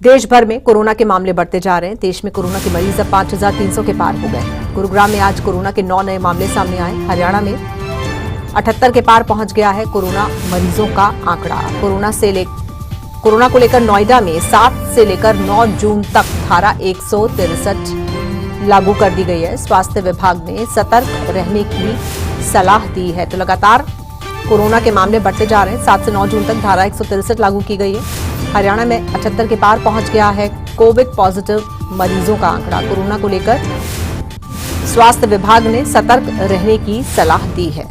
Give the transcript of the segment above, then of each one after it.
देश भर में कोरोना के मामले बढ़ते जा रहे हैं। देश में कोरोना के मरीज अब 5,300 के पार हो गए। गुरुग्राम में आज कोरोना के 9 नए मामले सामने आए। हरियाणा में 78 के पार पहुंच गया है कोरोना मरीजों का आंकड़ा। कोरोना को लेकर नोएडा में 7 से लेकर 9 जून तक धारा 163 लागू कर दी गई है। स्वास्थ्य विभाग ने सतर्क रहने की सलाह दी है। तो लगातार कोरोना के मामले बढ़ते जा रहे हैं। 7 से 9 जून तक धारा 163 लागू की गई है। हरियाणा में 78 के पार पहुंच गया है कोविड पॉजिटिव मरीजों का आंकड़ा। कोरोना को लेकर स्वास्थ्य विभाग ने सतर्क रहने की सलाह दी है।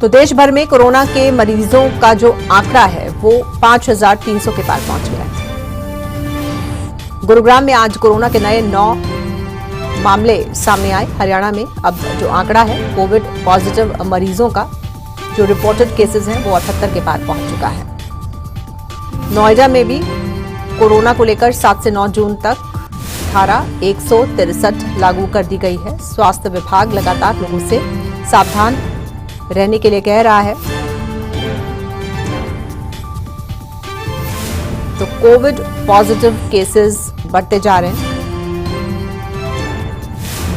तो देश भर में कोरोना के मरीजों का जो आंकड़ा है वो 5,300 के पार पहुंच गया है। गुरुग्राम में आज कोरोना के नए 9 मामले सामने आए। हरियाणा में अब जो आंकड़ा है कोविड पॉजिटिव मरीजों का जो रिपोर्टेड केसेस हैं वो 78 के पार पहुंच चुका है। नोएडा में भी कोरोना को लेकर 7 से 9 जून तक धारा 163 लागू कर दी गई है। स्वास्थ्य विभाग लगातार लोगों से सावधान रहने के लिए कह रहा है। तो कोविड पॉजिटिव केसेस बढ़ते जा रहे हैं।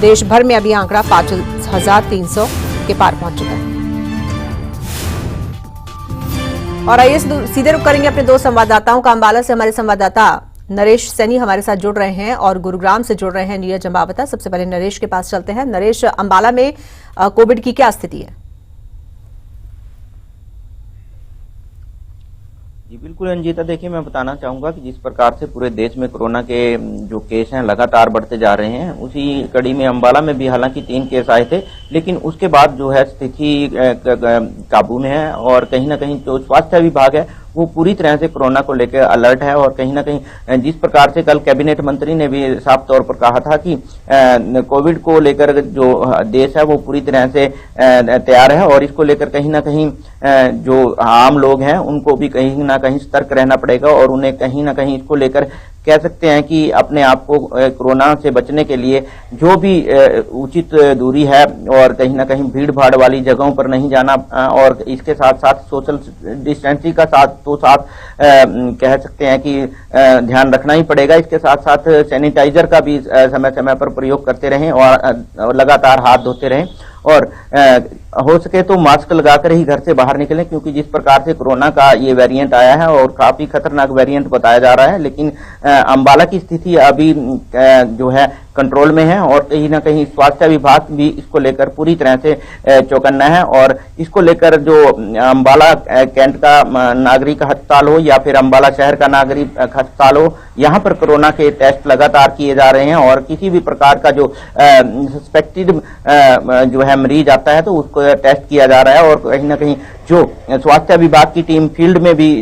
देश भर में अभी आंकड़ा 5,300 के पार पहुंच चुका है। और आइए सीधे रुक करेंगे अपने 2 संवाददाताओं का। अंबाला से हमारे संवाददाता नरेश सैनी हमारे साथ जुड़ रहे हैं और गुरुग्राम से जुड़ रहे हैं नीरज अंबावता। सबसे पहले नरेश के पास चलते हैं। नरेश, अंबाला में कोविड की क्या स्थिति है? जी बिल्कुल अंजिता, देखिए मैं बताना चाहूंगा कि जिस प्रकार से पूरे देश में कोरोना के जो केस हैं लगातार बढ़ते जा रहे हैं, उसी कड़ी में अंबाला में भी हालांकि 3 केस आए थे, लेकिन उसके बाद जो है स्थिति काबू में है। और कहीं ना कहीं जो स्वास्थ्य विभाग है वो पूरी तरह से कोरोना को लेकर अलर्ट है। और कहीं ना कहीं जिस प्रकार से कल कैबिनेट मंत्री ने भी साफ तौर पर कहा था कि कोविड को लेकर जो देश है वो पूरी तरह से तैयार है और इसको लेकर कहीं ना कहीं जो आम लोग हैं उनको भी कहीं ना कहीं सतर्क रहना पड़ेगा और उन्हें कहीं ना कहीं इसको लेकर कह सकते हैं कि अपने आप को कोरोना से बचने के लिए जो भी उचित दूरी है और कहीं ना कहीं भीड़ भाड़ वाली जगहों पर नहीं जाना और इसके साथ साथ सोशल डिस्टेंसिंग का साथ कह सकते हैं कि ध्यान रखना ही पड़ेगा। इसके साथ साथ सैनिटाइजर का भी समय समय पर प्रयोग करते रहें और लगातार हाथ धोते रहें और हो सके तो मास्क लगाकर ही घर से बाहर निकलें, क्योंकि जिस प्रकार से कोरोना का ये वेरिएंट आया है और काफी खतरनाक वेरिएंट बताया जा रहा है। लेकिन अंबाला की स्थिति अभी जो है कंट्रोल में है और कहीं ना कहीं स्वास्थ्य विभाग भी इसको लेकर पूरी तरह से चौकन्ना है। और इसको लेकर जो अंबाला कैंट का नागरिक अस्पताल हो या फिर अंबाला शहर का नागरिक अस्पताल हो, यहाँ पर कोरोना के टेस्ट लगातार किए जा रहे हैं और किसी भी प्रकार का जो सस्पेक्टेड जो है मरीज आता है तो उसको टेस्ट किया जा रहा है। और कहीं ना कहीं जो स्वास्थ्य विभाग की टीम फील्ड में भी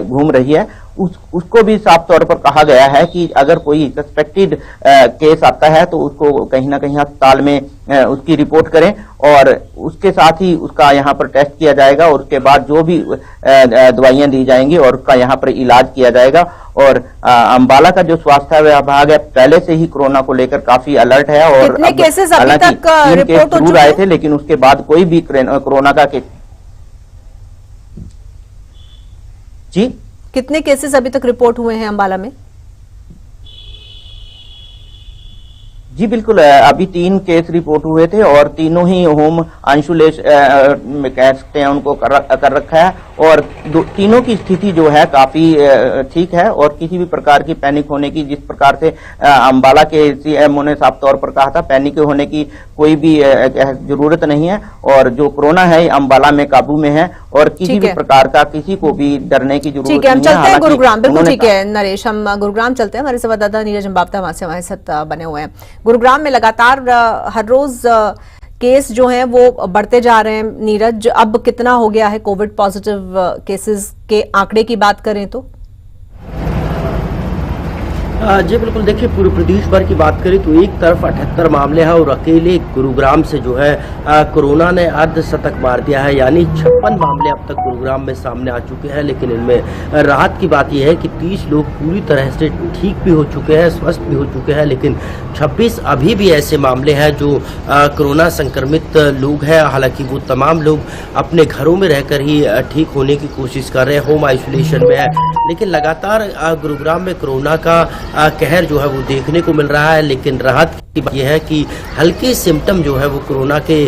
घूम रही है उसको भी साफ तौर पर कहा गया है कि अगर कोई सस्पेक्टेड केस आता है तो उसको कहीं ना कहीं अस्पताल में उसकी रिपोर्ट करें और उसके साथ ही उसका यहाँ पर टेस्ट किया जाएगा और उसके बाद जो भी दवाइयां दी जाएंगी और उसका यहाँ पर इलाज किया जाएगा। और अंबाला का जो स्वास्थ्य विभाग है पहले से ही कोरोना को लेकर काफी अलर्ट है और कितने केसेस अभी तक रिपोर्ट हो चुके आए थे, लेकिन उसके बाद कोई भी कोरोना का जी कितने केसेस अभी तक रिपोर्ट हुए हैं अंबाला में? जी बिल्कुल, अभी 3 केस रिपोर्ट हुए थे और तीनों ही होम आइसोलेशन में कह सकते हैं उनको कर रखा है और तीनों की स्थिति जो है काफी ठीक है और किसी भी प्रकार की पैनिक होने की, जिस प्रकार से अंबाला के सीएमओ ने साफ तौर पर कहा था, पैनिक होने की कोई भी जरूरत नहीं है। और जो कोरोना है अंबाला में काबू में है और किसी भी प्रकार का किसी को भी डरने की जरूरत नहीं है। ठीक है, हम चलते हैं गुरुग्राम। बिल्कुल ठीक है नरेश, हम गुरुग्राम चलते हैं। हमारे संवाददाता नीरज अंबावता वहां से हमारे साथ बने हुए हैं। गुरुग्राम में लगातार हर रोज केस जो हैं वो बढ़ते जा रहे हैं। नीरज, अब कितना हो गया है कोविड पॉजिटिव केसेस के आंकड़े की बात करें तो? जी बिल्कुल, देखिए पूरे प्रदेश भर की बात करें तो एक तरफ 78 मामले हैं और अकेले गुरुग्राम से जो है कोरोना ने अर्धशतक मार दिया है, यानी 56 मामले अब तक गुरुग्राम में सामने आ चुके हैं। लेकिन इनमें राहत की बात यह है कि 30 लोग पूरी तरह से ठीक भी हो चुके हैं, स्वस्थ भी हो चुके हैं, लेकिन 26 अभी भी ऐसे मामले हैं जो कोरोना संक्रमित लोग हैं। हालांकि वो तमाम लोग अपने घरों में रहकर ही ठीक होने की कोशिश कर रहे हैं, होम आइसोलेशन में है। लेकिन लगातार गुरुग्राम में कोरोना का कहर जो है वो देखने को मिल रहा है। लेकिन राहत की बात यह है कि हल्के सिम्टम जो है वो कोरोना के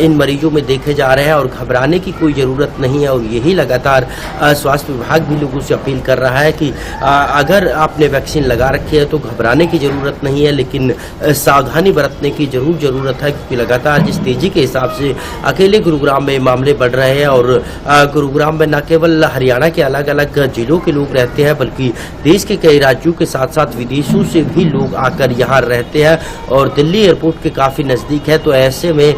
इन मरीजों में देखे जा रहे हैं और घबराने की कोई ज़रूरत नहीं है। और यही लगातार स्वास्थ्य विभाग भी लोगों से अपील कर रहा है कि अगर आपने वैक्सीन लगा रखी है तो घबराने की ज़रूरत नहीं है, लेकिन सावधानी बरतने की ज़रूरत है, क्योंकि लगातार जिस तेज़ी के हिसाब से अकेले गुरुग्राम में मामले बढ़ रहे हैं और गुरुग्राम में न केवल हरियाणा के अलग अलग जिलों के लोग रहते हैं बल्कि देश के कई राज्यों के साथ साथ विदेशों से भी लोग आकर यहाँ रहते हैं और दिल्ली एयरपोर्ट के काफ़ी नज़दीक है। तो ऐसे में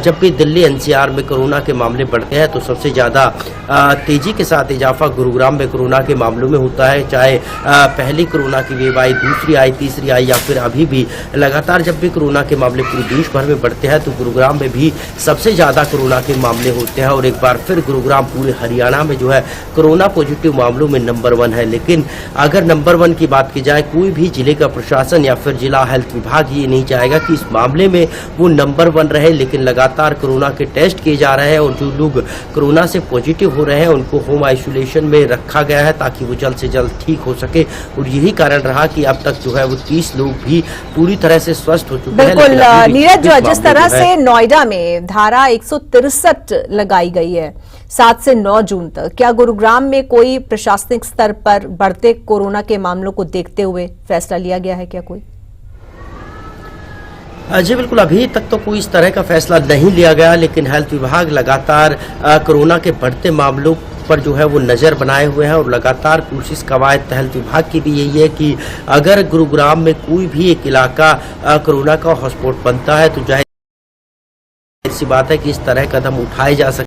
जब भी दिल्ली एनसीआर में कोरोना के मामले बढ़ते हैं तो सबसे ज़्यादा तेज़ी के साथ इजाफा गुरुग्राम में कोरोना के मामलों में होता है। चाहे पहली कोरोना की वेव आई, दूसरी आई, तीसरी आई या फिर अभी भी लगातार जब भी कोरोना के मामले पूरे देश भर में बढ़ते हैं तो गुरुग्राम में भी सबसे ज़्यादा कोरोना के मामले होते हैं। और एक बार फिर गुरुग्राम पूरे हरियाणा में जो है कोरोना पॉजिटिव मामलों में नंबर 1 है। लेकिन अगर नंबर 1 की बात की जाए, कोई भी जिले का प्रशासन या फिर जिला हेल्थ विभाग ये नहीं चाहेगा कि इस मामले में वो नंबर 1 रहे। लेकिन लगातार कोरोना के टेस्ट किए जा रहे हैं और जो लोग कोरोना से पॉजिटिव हो रहे हैं उनको होम आइसोलेशन में रखा गया है ताकि वो जल्द से जल्द ठीक हो सके। और यही कारण रहा कि अब तक जो है वो 30 लोग भी पूरी तरह से स्वस्थ हो चुके हैं। बिल्कुल नीरज, जो जिस तरह से नोएडा में धारा 163 लगाई गई है 7 से 9 जून तक, क्या गुरुग्राम में कोई प्रशासनिक स्तर पर बढ़ते कोरोना के मामलों को देखते हुए फैसला लिया गया है क्या कोई? जी बिल्कुल, अभी तक तो कोई इस तरह का फैसला नहीं लिया गया, लेकिन हेल्थ विभाग लगातार कोरोना के बढ़ते मामलों पर जो है वो नज़र बनाए हुए हैं और लगातार कोशिश कवायद हेल्थ विभाग की भी यही है कि अगर गुरुग्राम में कोई भी एक इलाका कोरोना का हॉटस्पॉट बनता है तो जाहिर सी बात है कि इस तरह कदम उठाए जा सकते